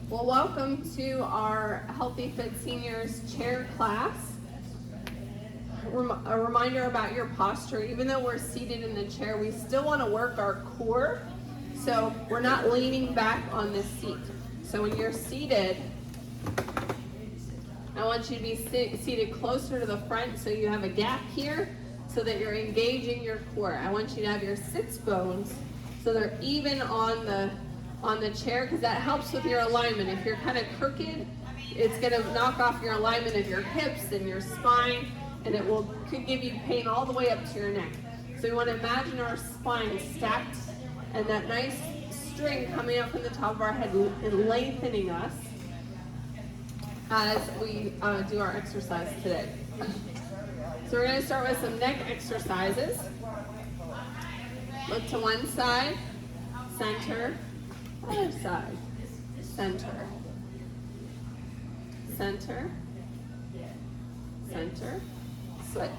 Well, welcome to our Healthy Fit Seniors chair class. A reminder about your posture. Even though we're seated in the chair, we still want to work our core. So we're not leaning back on this seat. So when you're seated, I want you to be seated closer to the front so you have a gap here so that you're engaging your core. I want you to have your sits bones so they're even on the chair, because that helps with your alignment. If you're kind of crooked, it's going to knock off your alignment of your hips and your spine, and could give you pain all the way up to your neck. So we want to imagine our spine stacked and that nice string coming up from the top of our head and lengthening us as we do our exercise today. So we're going to start with some neck exercises. Look to one side, center, other side, center, center, center, switch,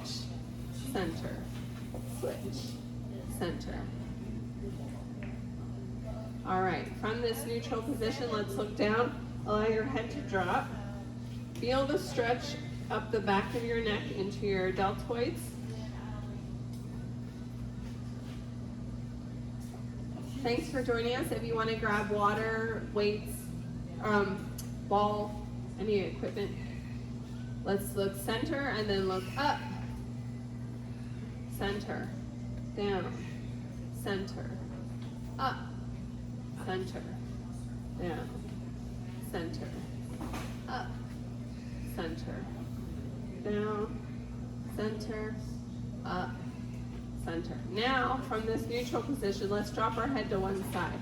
center, switch, center. All right, from this neutral position, let's look down. Allow your head to drop. Feel the stretch up the back of your neck into your deltoids. Thanks for joining us. If you want to grab water, weights, ball, any equipment, let's look center and then look up. Center, down, center, up, center, down, center, up, center, down, center, up, center. Now, from this neutral position, let's drop our head to one side.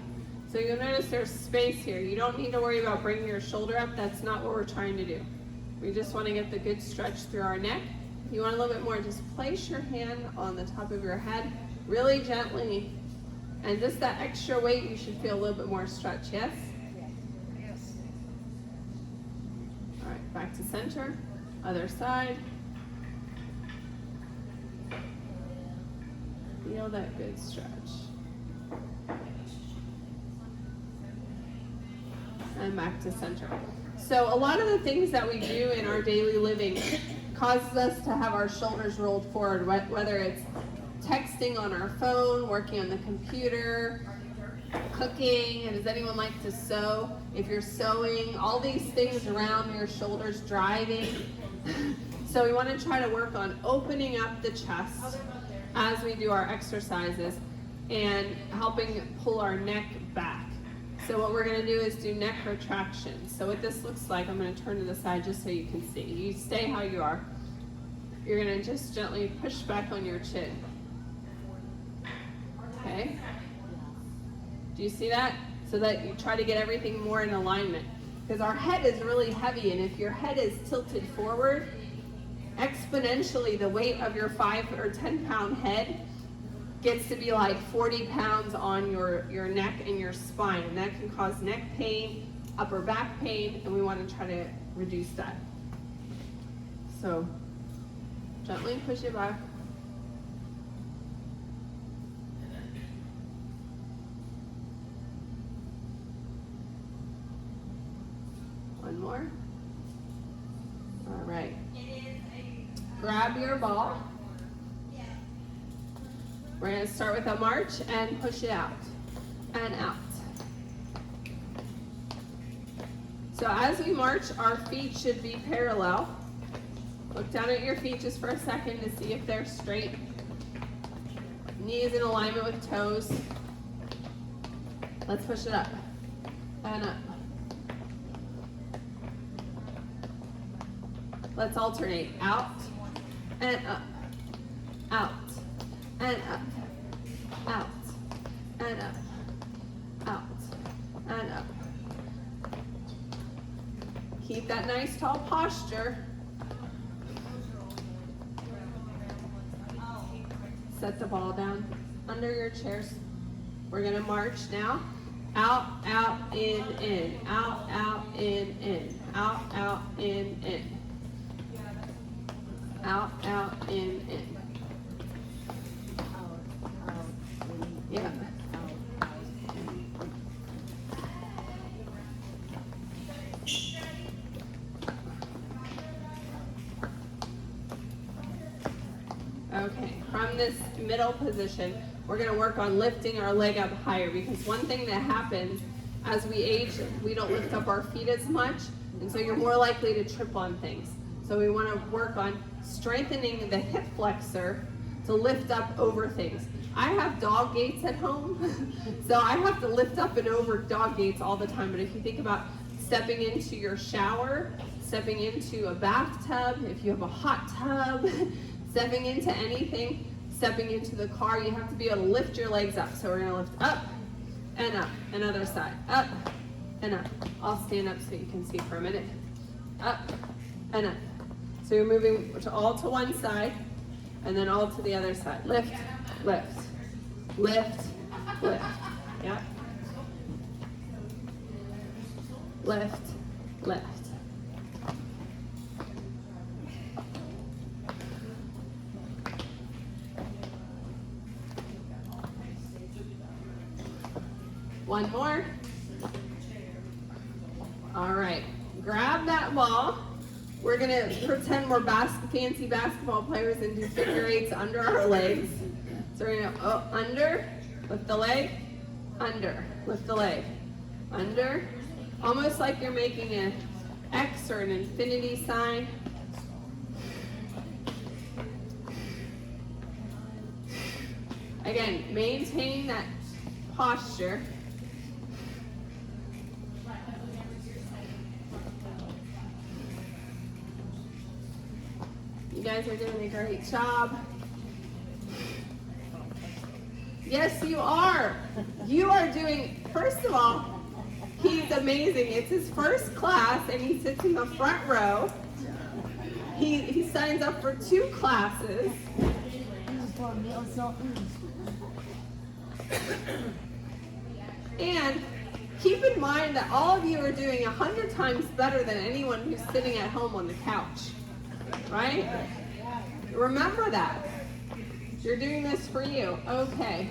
So you'll notice there's space here. You don't need to worry about bringing your shoulder up. That's not what we're trying to do. We just want to get the good stretch through our neck. If you want a little bit more, just place your hand on the top of your head really gently. And just that extra weight, you should feel a little bit more stretch, yes? Yes. All right, back to center, other side. Feel that good stretch. And back to center. So a lot of the things that we do in our daily living causes us to have our shoulders rolled forward, whether it's texting on our phone, working on the computer, cooking, and does anyone like to sew? If you're sewing, all these things around your shoulders, driving. So we want to try to work on opening up the chest as we do our exercises and helping pull our neck back. So what we're going to do is do neck retraction. So what this looks like, I'm going to turn to the side just so you can see. You stay how you are. You're going to just gently push back on your chin. Okay? Do you see that? So that you try to get everything more in alignment. Because our head is really heavy, and if your head is tilted forward, exponentially the weight of your 5 or 10 pound head gets to be like 40 pounds on your neck and your spine, and that can cause neck pain, upper back pain, and we want to try to reduce that. So gently push it back. One more. All right. Grab your ball. We're going to start with a march and push it out and out. So as we march, our feet should be parallel. Look down at your feet just for a second to see if they're straight. Knees in alignment with toes. Let's push it up and up. Let's alternate out and up, out and up, out and up, out and up. Keep that nice tall posture. Set the ball down under your chairs. We're gonna march now. Out, out, in, out, out, in, out, out, in. Out, out, in. Yeah. this middle position, we're gonna work on lifting our leg up higher, because one thing that happens as we age, we don't lift up our feet as much, and so you're more likely to trip on things. So we wanna work on strengthening the hip flexor to lift up over things. I have dog gates at home, so I have to lift up and over dog gates all the time. But if you think about stepping into your shower, stepping into a bathtub, if you have a hot tub, stepping into anything, stepping into the car, you have to be able to lift your legs up. So we're gonna lift up, another side, up and up. I'll stand up so you can see for a minute. Up and up. So you're moving all to one side and then all to the other side. Lift, lift, lift, lift. Yeah. Lift, lift. One more. All right, grab that ball. We're gonna pretend we're fancy basketball players and do figure eights under our legs. So we're gonna under, lift the leg, under, lift the leg, under. Almost like you're making an X or an infinity sign. Again, maintain that posture. You guys are doing a great job. Yes, you are. You are doing, first of all, he's amazing. It's his first class and he sits in the front row. He signs up for 2 classes. And keep in mind that all of you are doing 100 times better than anyone who's sitting at home on the couch. Right? Remember that. You're doing this for you. Okay.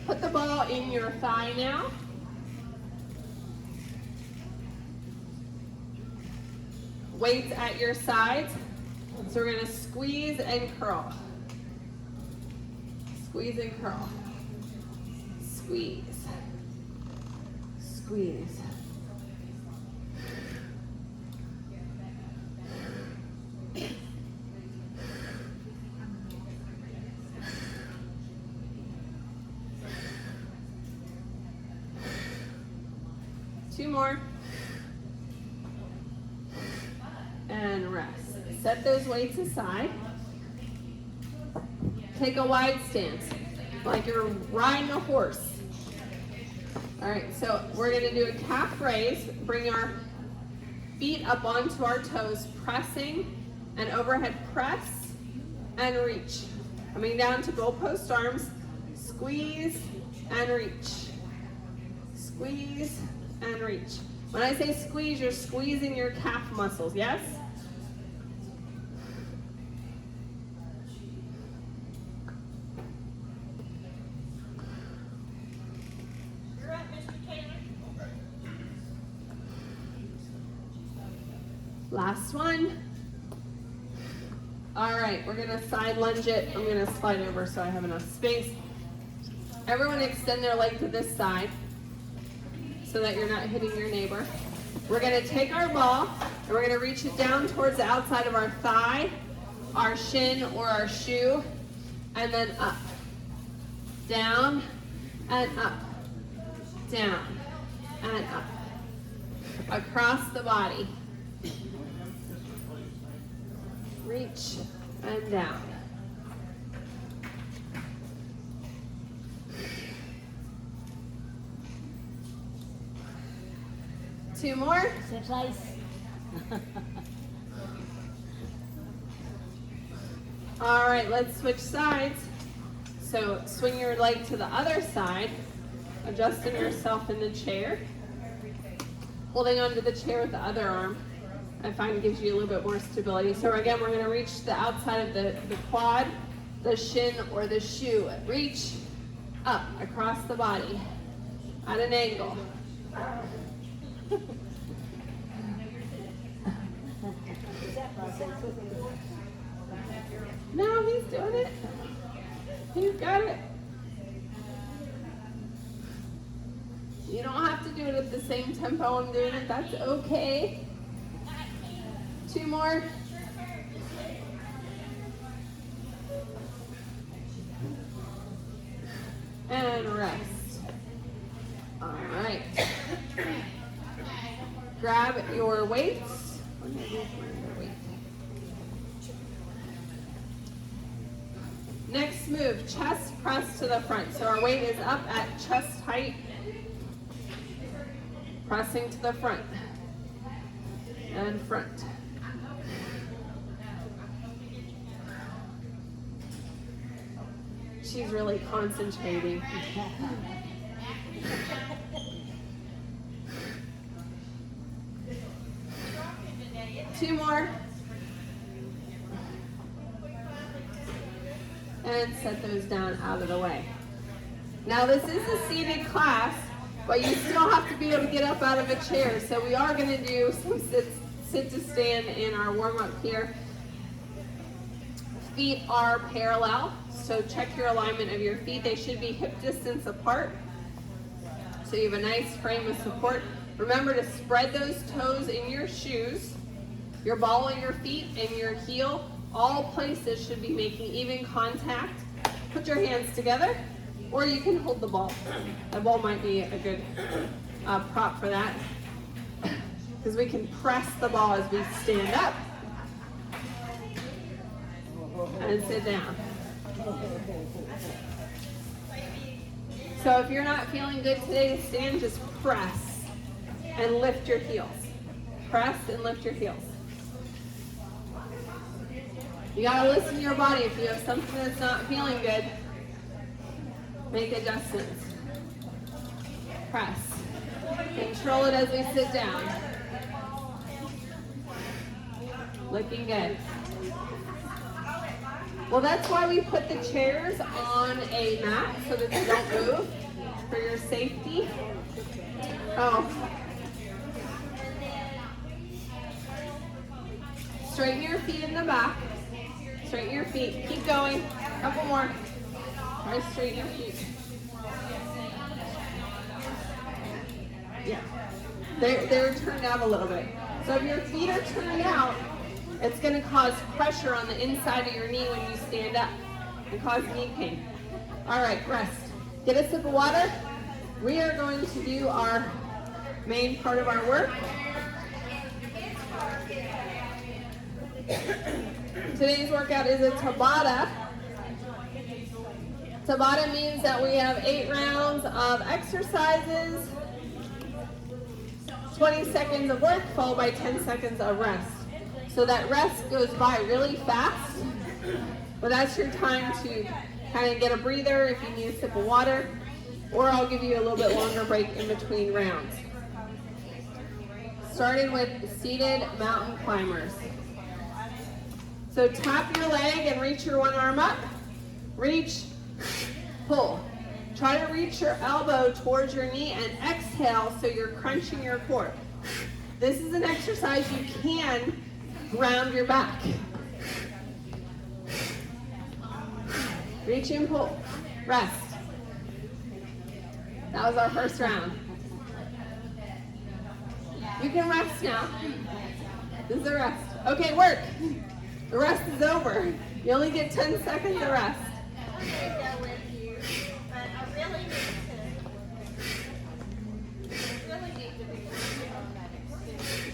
Put the ball in your thigh now. Weights at your sides. So we're going to squeeze and curl. Squeeze and curl. Squeeze. Squeeze. Two more. And rest. Set those weights aside. Take a wide stance, like you're riding a horse. All right, so we're gonna do a calf raise. Bring our feet up onto our toes, pressing and overhead press and reach. Coming down to goalpost arms, squeeze and reach. Squeeze and reach. When I say squeeze, you're squeezing your calf muscles, yes? You're up, Mr. Taylor. Last one. All right, we're gonna side lunge it. I'm gonna slide over so I have enough space. Everyone extend their leg to this side so that you're not hitting your neighbor. We're gonna take our ball and we're gonna reach it down towards the outside of our thigh, our shin or our shoe, and then up. Down and up. Down and up. Across the body. Reach and down. Two more. Exercise. All right, let's switch sides. So swing your leg to the other side, adjusting yourself in the chair. Holding onto the chair with the other arm, I find gives you a little bit more stability. So again, we're gonna reach the outside of the quad, the shin, or the shoe. Reach up across the body at an angle. No, he's doing it. He's got it. You don't have to do it at the same tempo I'm doing it. That's okay. 2 more. And rest. All right. Grab your weights. Next move, chest press to the front. So our weight is up at chest height, pressing to the front and front. She's really concentrating. 2 more. And set those down out of the way. Now this is a seated class, but you still have to be able to get up out of a chair. So we are going to do some sit to stand in our warm up here. Feet are parallel, so check your alignment of your feet. They should be hip distance apart, so you have a nice frame of support. Remember to spread those toes in your shoes. Your ball of your feet and your heel, all places should be making even contact. Put your hands together, or you can hold the ball. The ball might be a good prop for that, because we can press the ball as we stand up and sit down. So if you're not feeling good today to stand, just press and lift your heels. Press and lift your heels. You gotta listen to your body. If you have something that's not feeling good, make adjustments. Press. Control it as we sit down. Looking good. Well, that's why we put the chairs on a mat, so that they don't move, for your safety. Oh. Straighten your feet in the back. Straighten your feet. Keep going. Couple more. Try to straighten your feet. Yeah. They're turned out a little bit. So if your feet are turned out, it's going to cause pressure on the inside of your knee when you stand up and cause knee pain. All right, rest. Get a sip of water. We are going to do our main part of our work. Today's workout is a Tabata. Tabata means that we have 8 rounds of exercises, 20 seconds of work, followed by 10 seconds of rest. So that rest goes by really fast, but that's your time to kind of get a breather if you need a sip of water, or I'll give you a little bit longer break in between rounds. Starting with seated mountain climbers. So tap your leg and reach your one arm up. Reach, pull. Try to reach your elbow towards your knee and exhale so you're crunching your core. This is an exercise you can ground your back. Reach and pull. Rest. That was our first round. You can rest now. This is a rest. Okay, work. The rest is over. You only get 10 seconds of rest. I'm go with you, but I really need to be working on that extension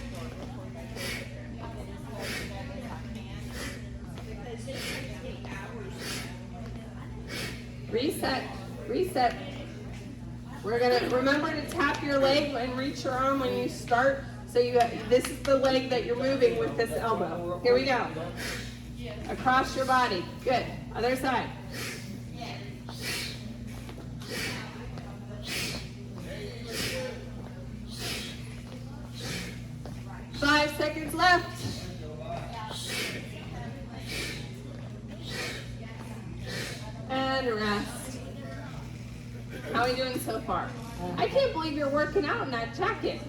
because it's 60 hours. Reset. Reset. We're gonna remember to tap your leg and reach your arm when you start. So this is the leg that you're moving with this elbow. Here we go. Across your body. Good. Other side. 5 seconds left. And rest. How are we doing so far? I can't believe you're working out in that jacket.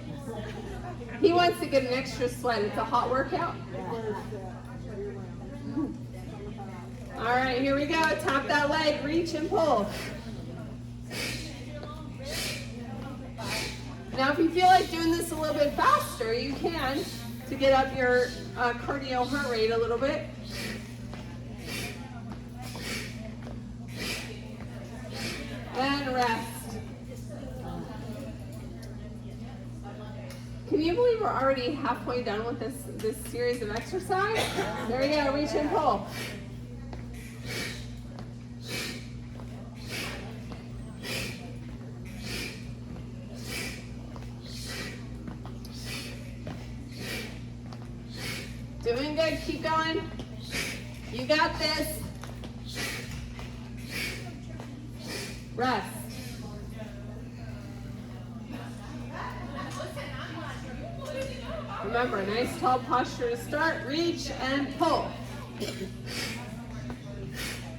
He wants to get an extra sweat. It's a hot workout. All right, here we go. Tap that leg, reach and pull. Now, if you feel like doing this a little bit faster, you can to get up your cardio heart rate a little bit. And rest. Can you believe we're already halfway done with this series of exercise? There we go, reach and pull. Doing good, keep going. You got this. Rest. Remember, nice tall posture to start. Reach and pull.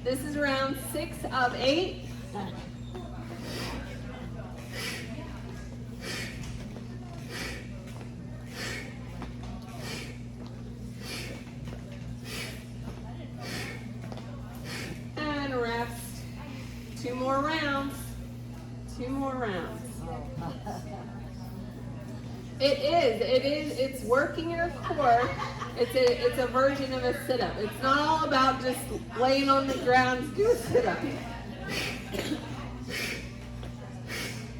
This is round 6 of 8. And rest. 2 more rounds. 2 more rounds. It's working your core. It's a version of a sit-up. It's not all about just laying on the ground, do a sit-up.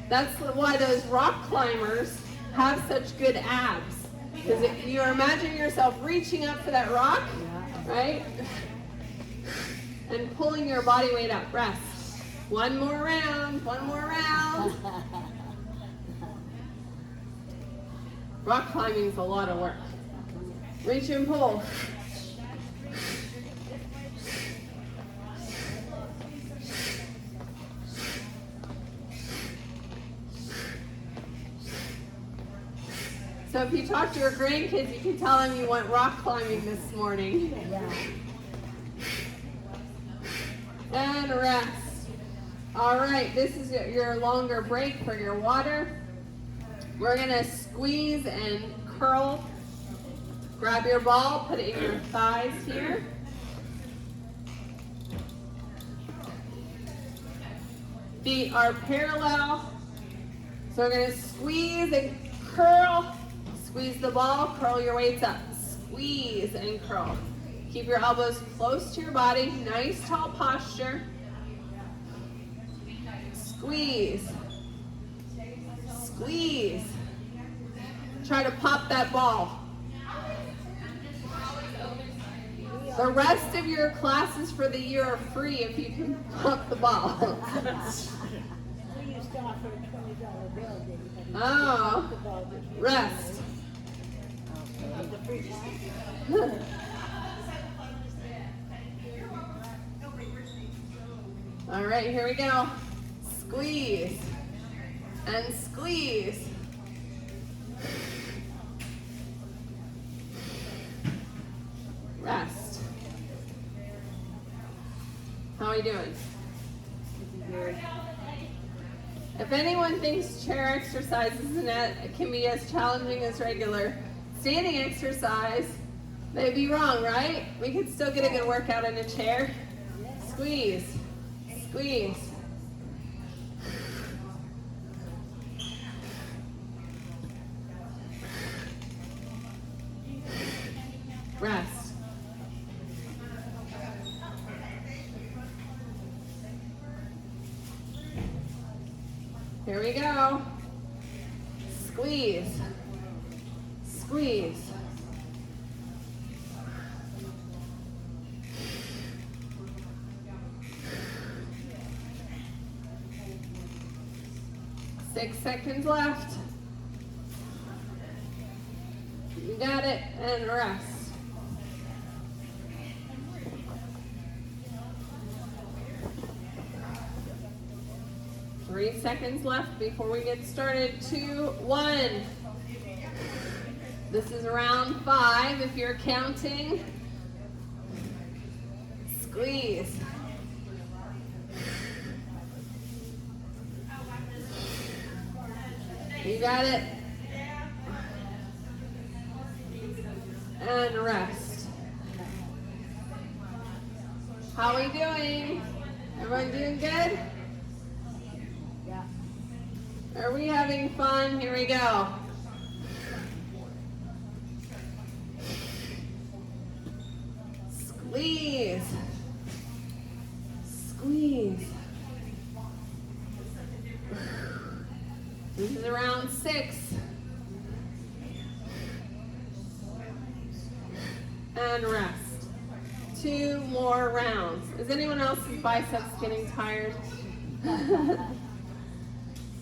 That's why those rock climbers have such good abs. Because if you imagine yourself reaching up for that rock, right? And pulling your body weight up. Rest. 1 more round, 1 more round. Rock climbing is a lot of work. Reach and pull. So if you talk to your grandkids, you can tell them you went rock climbing this morning. And rest. All right, this is your longer break for your water. We're gonna squeeze and curl. Grab your ball, put it in your thighs here. Feet are parallel. So we're gonna squeeze and curl. Squeeze the ball, curl your weights up. Squeeze and curl. Keep your elbows close to your body. Nice tall posture. Squeeze. Squeeze. Try to pop that ball. The rest of your classes for the year are free if you can pop the ball. We used to offer a $20 bill, didn't we? Oh, rest. All right, here we go. Squeeze and squeeze. Rest. How are you doing? If anyone thinks chair exercises can be as challenging as regular standing exercise, they'd be wrong, right? We could still get a good workout in a chair. Squeeze, squeeze. Rest. Here we go. Squeeze. Squeeze. Six seconds left. You got it, and rest. Three seconds left before we get started. 2, 1. This is round 5 if you're counting. Squeeze. You got it. And rest. How we doing? Everyone doing good? Yeah. Are we having fun? Here we go. Squeeze. Squeeze. This is round 6. And rest. 2 more rounds. Is anyone else's biceps getting tired?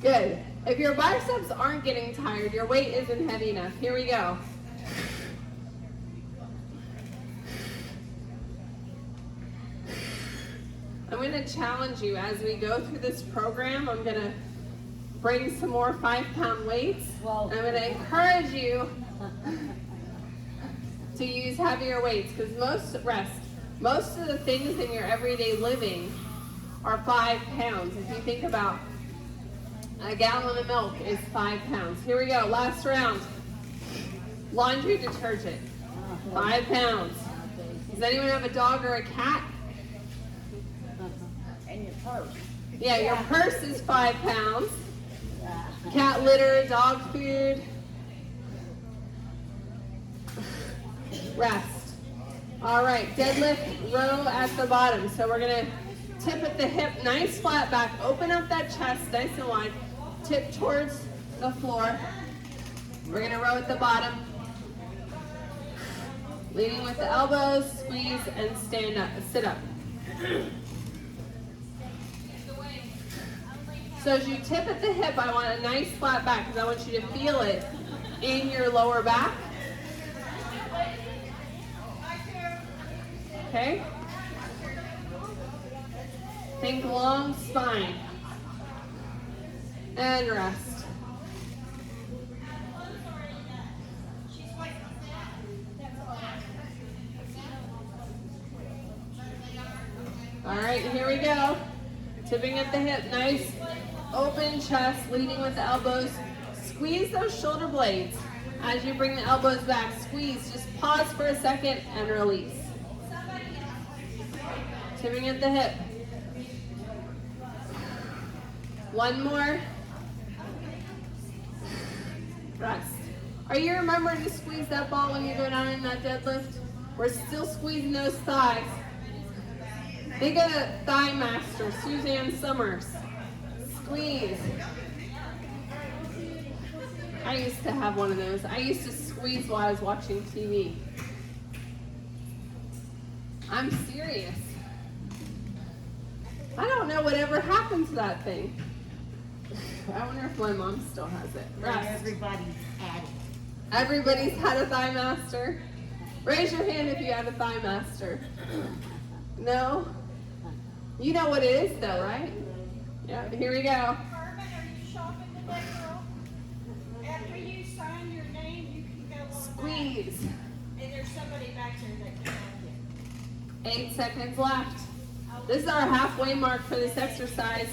Good. If your biceps aren't getting tired, your weight isn't heavy enough. Here we go. I'm going to challenge you as we go through this program. I'm going to bring some more 5-pound weights. Well, I'm going to encourage you to use heavier weights because most of the things in your everyday living are 5 pounds. If you think about a gallon of milk is 5 pounds. Here we go, last round. Laundry detergent, 5 pounds. Does anyone have a dog or a cat? and your purse. Yeah, your purse is 5 pounds. Yeah. Cat litter, dog food. Rest. All right, deadlift row at the bottom. So we're gonna tip at the hip, nice flat back. Open up that chest, nice and wide. Tip towards the floor. We're gonna row at the bottom. Leaning with the elbows, squeeze and stand up, sit up. So as you tip at the hip, I want a nice flat back because I want you to feel it in your lower back. Okay? Think long spine. And rest. All right, here we go. Tipping at the hip, nice open chest, leading with the elbows. Squeeze those shoulder blades. As you bring the elbows back, squeeze. Just pause for a second and release. Tipping at the hip. One more. Rest. Are you remembering to squeeze that ball when you go down in that deadlift? We're still squeezing those thighs. Think of a thigh master, Suzanne Summers. Squeeze. I used to have one of those. I used to squeeze while I was watching TV. I'm serious. I don't know whatever happened to that thing. I wonder if my mom still has it. Rest. Everybody's had it. Everybody's had a thigh master. Raise your hand if you had a thigh master. No? You know what it is though, right? Yeah, here we go. Carmen, are you shopping today, girl? After you sign your name, you can go on back. Squeeze. And there's somebody back there that can help you. 8 seconds left. This is our halfway mark for this exercise.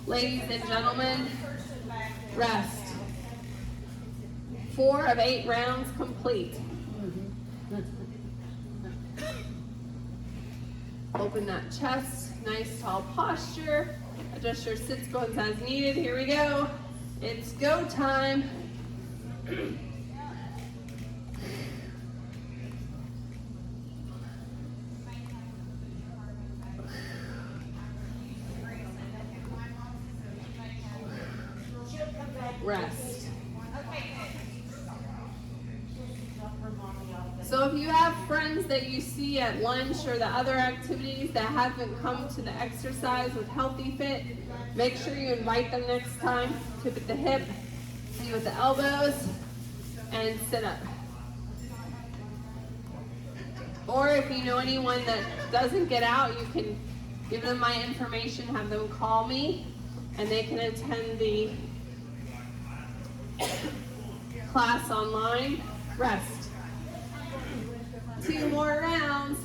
Ladies and gentlemen, Person back there. rest. 4 of 8 rounds complete. Open that chest, nice tall posture. Adjust your sits bones as needed. Here we go. It's go time. Rest. So if you have friends that you see at lunch or the other activities that haven't come to the exercise with Healthy Fit, make sure you invite them next time. Tip at the hip, lead with the elbows, and sit up. Or if you know anyone that doesn't get out, you can give them my information, have them call me, and they can attend the class online. Rest. 2 more rounds.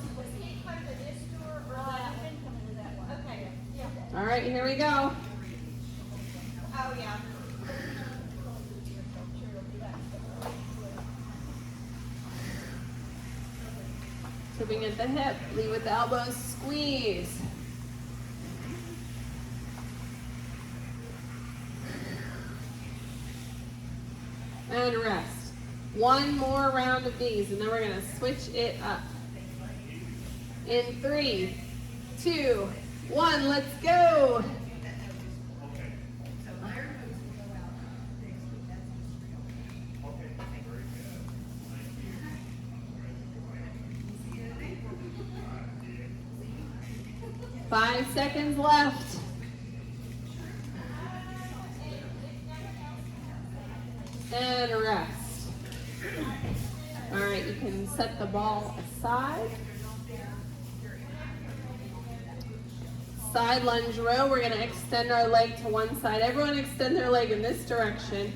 All right, here we go. Oh, yeah. Tipping at the hip, lead with the elbows, squeeze. And rest. One more round of these, and then we're gonna switch it up. In 3, 2, 1, let's go. Five seconds left. And rest. All right, you can set the ball aside. Side lunge row, we're gonna extend our leg to one side. Everyone extend their leg in this direction,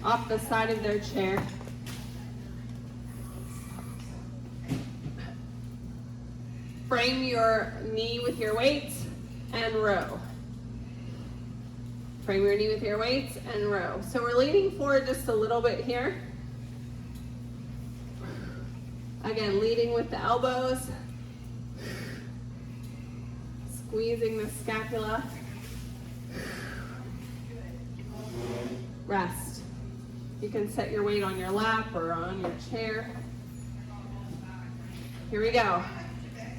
off the side of their chair. Frame your knee with your weights and row. Frame your knee with your weights and row. So we're leaning forward just a little bit here. Again, leading with the elbows. Squeezing the scapula. Rest. You can set your weight on your lap or on your chair. Here we go.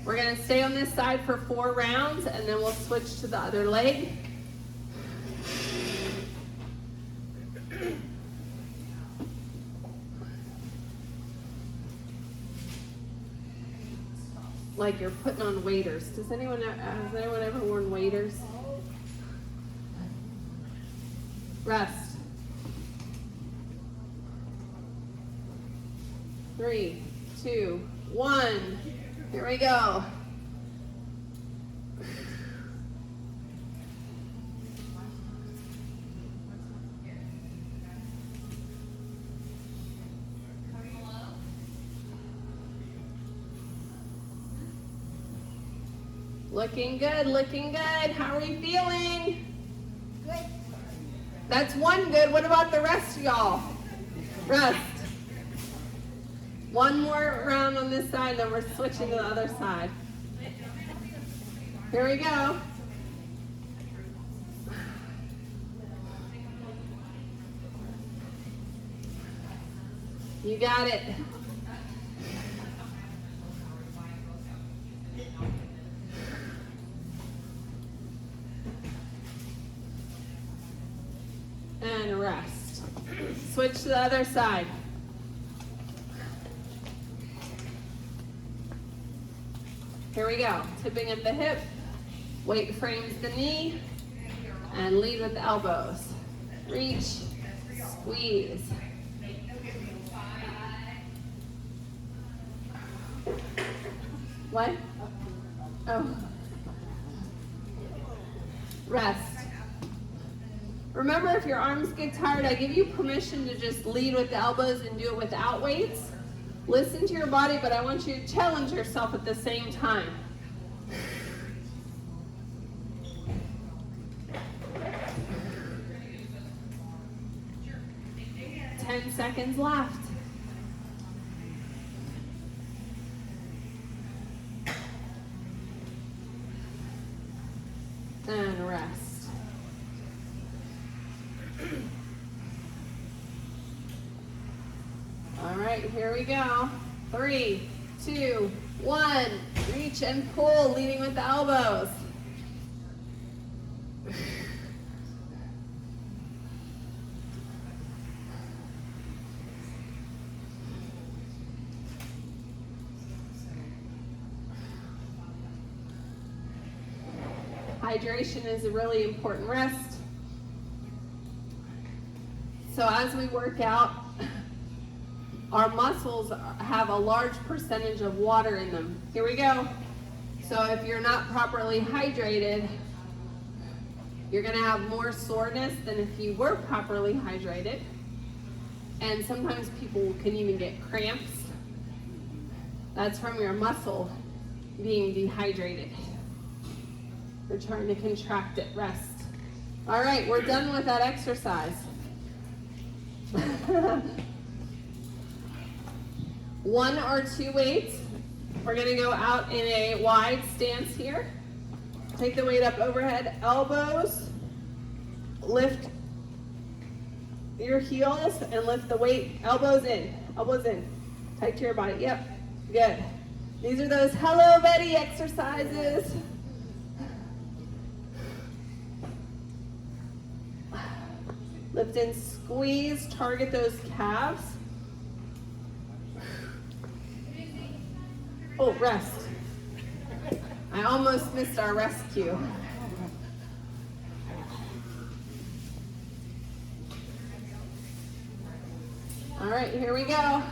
We're going to stay on this side for 4 rounds, and then we'll switch to the other leg. Like you're putting on waders. Has anyone ever worn waders? Rest. 3, 2, 1. Here we go. Looking good, looking good. How are we feeling? Good. That's one good. What about the rest of y'all? Rest. One more round on this side, then we're switching to the other side. Here we go. You got it. And rest. Switch to the other side. Here we go. Tipping at the hip, weight frames the knee, and lead with the elbows. Reach, squeeze. What? Oh. Rest. Remember, if your arms get tired, I give you permission to just lead with the elbows and do it without weights. Listen to your body, but I want you to challenge yourself at the same time. 10 seconds left. And rest. All right, here we go. 3, 2, 1. Reach and pull, leading with the elbows. Hydration is a really important rest. So as we work out, our muscles have a large percentage of water in them. Here we go. So if you're not properly hydrated, you're gonna have more soreness than if you were properly hydrated. And sometimes people can even get cramps. That's from your muscle being dehydrated. We're trying to contract it, rest. All right, we're done with that exercise. 1 or 2 weights We're gonna go out in a wide stance here. Take the weight up overhead, elbows, lift your heels and lift the weight, elbows in, tight to your body, yep, good. These are those Hello Betty exercises. Lift and squeeze, target those calves. Oh, rest. I almost missed our rest cue. All right, here we go.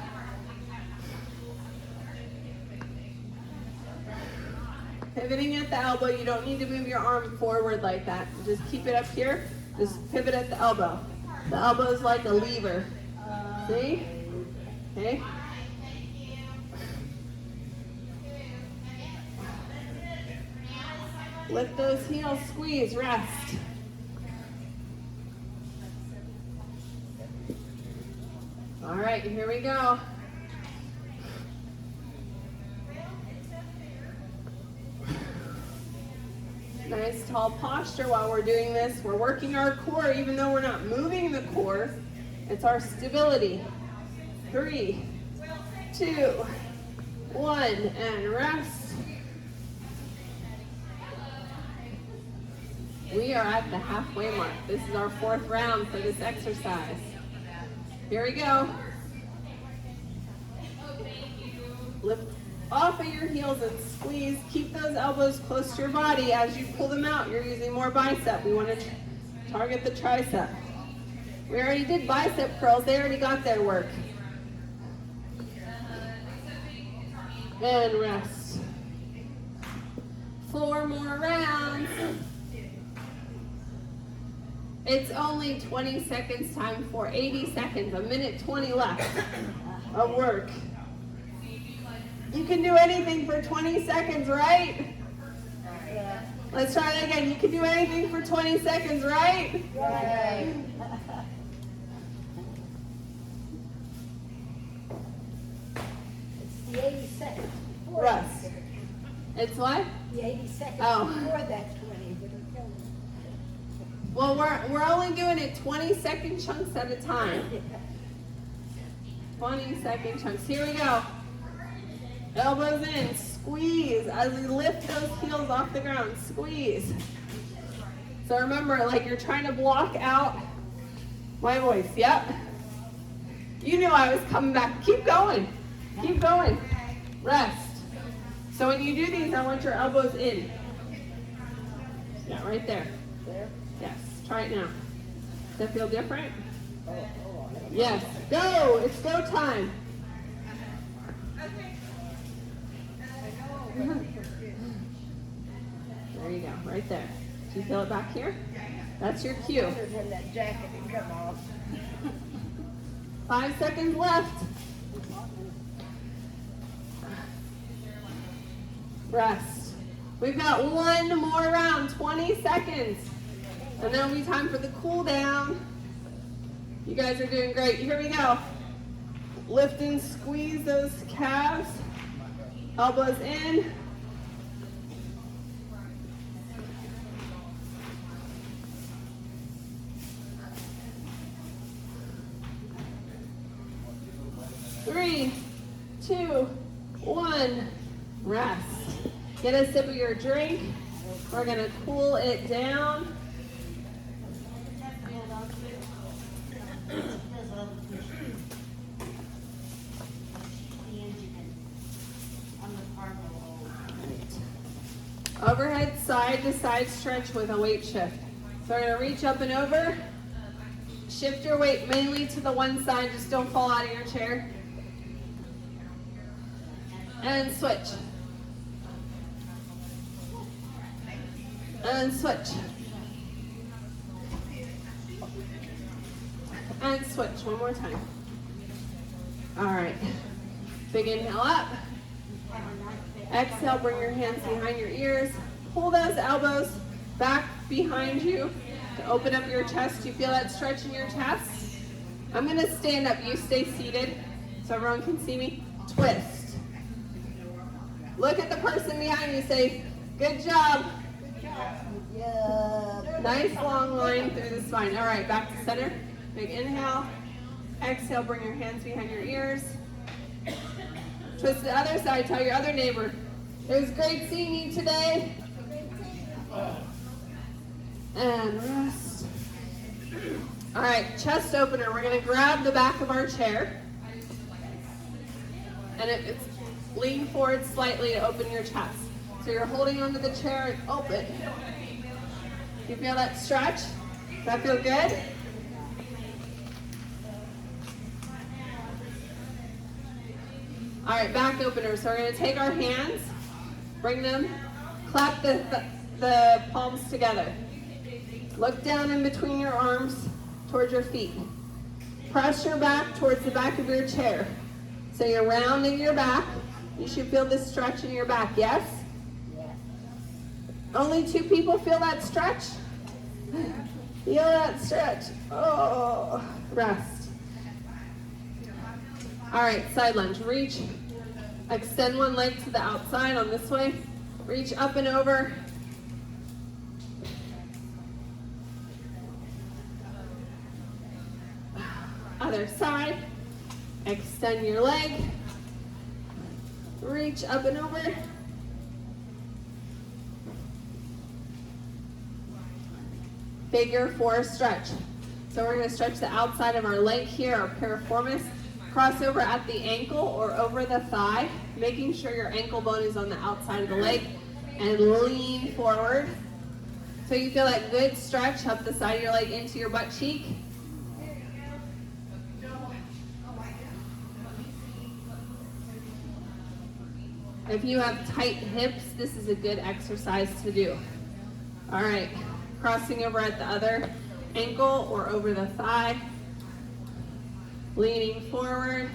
Pivoting at the elbow, you don't need to move your arm forward like that. Just keep it up here. Just pivot at the elbow. The elbow is like a lever. See? Okay. Lift those heels, squeeze, rest. All right, here we go. Nice tall posture while we're doing this. We're working our core even though we're not moving the core. It's our stability. 3, 2, 1, and rest. We are at the halfway mark. This is our 4th round for this exercise. Here we go. Lift off of your heels and squeeze. Keep those elbows close to your body. As you pull them out, you're using more bicep. We want to target the tricep. We already did bicep curls. They already got their work. And rest. 4 more rounds. It's only 20 seconds time for 80 seconds, a minute 20 left of work. You can do anything for 20 seconds, right? Yeah. Let's try that again. You can do anything for 20 seconds, right? Right. It's the 80 seconds before Rest. that. It's what? The 80 seconds Oh. before that 20 that are killing. Well, we're only doing it 20-second chunks at a time. 20-second chunks. Here we go. Elbows in, squeeze. As we lift those heels off the ground, squeeze. So remember, like you're trying to block out my voice. Yep. You knew I was coming back. Keep going. Keep going. Rest. So when you do these, I want your elbows in. Yeah, right there. There. Yes. Try it now. Does that feel different? Oh. Yes. Go. It's go time. There you go, right there. Do you feel it back here? That's your cue. Other than that jacket and come off. 5 seconds left. Rest. We've got one more round, 20 seconds. And then it'll be time for the cool down. You guys are doing great. Here we go. Lift and squeeze those calves. Elbows in. Three, 2, 1, rest. Get a sip of your drink. We're gonna cool it down. Overhead side to side stretch with a weight shift. So we're gonna reach up and over. Shift your weight mainly to the one side, just don't fall out of your chair. And switch. And switch. And switch, one more time. All right, big inhale up. Exhale, bring your hands behind your ears. Pull those elbows back behind you to open up your chest. You feel that stretch in your chest? I'm gonna stand up, you stay seated so everyone can see me. Twist. Look at the person behind you, say, good job. Yeah. Nice long line through the spine. All right, back to center. Big inhale. Exhale, bring your hands behind your ears. Twist to the other side, tell your other neighbor, it was great seeing you today. And rest. All right, chest opener. We're gonna grab the back of our chair. And it's lean forward slightly to open your chest. So you're holding onto the chair and open. You feel that stretch? Does that feel good? All right, back opener. So we're going to take our hands, bring them, clap the palms together. Look down in between your arms towards your feet. Press your back towards the back of your chair. So you're rounding your back. You should feel this stretch in your back, yes? Only 2 people feel that stretch? Feel that stretch. Oh, rest. All right, side lunge. Reach, extend one leg to the outside on this way. Reach up and over. Other side. Extend your leg. Reach up and over. Figure 4 stretch. So we're going to stretch the outside of our leg here, our piriformis. Cross over at the ankle or over the thigh, making sure your ankle bone is on the outside of the leg, and lean forward. So you feel that good stretch up the side of your leg into your butt cheek. If you have tight hips, this is a good exercise to do. All right, crossing over at the other ankle or over the thigh. Leaning forward.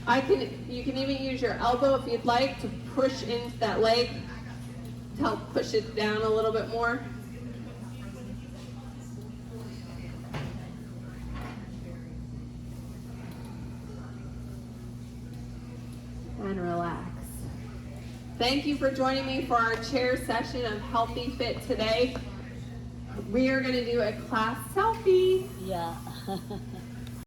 You can even use your elbow if you'd like to push into that leg to help push it down a little bit more. And relax. Thank you for joining me for our chair session of Healthy Fit today. We are going to do a class selfie. Yeah.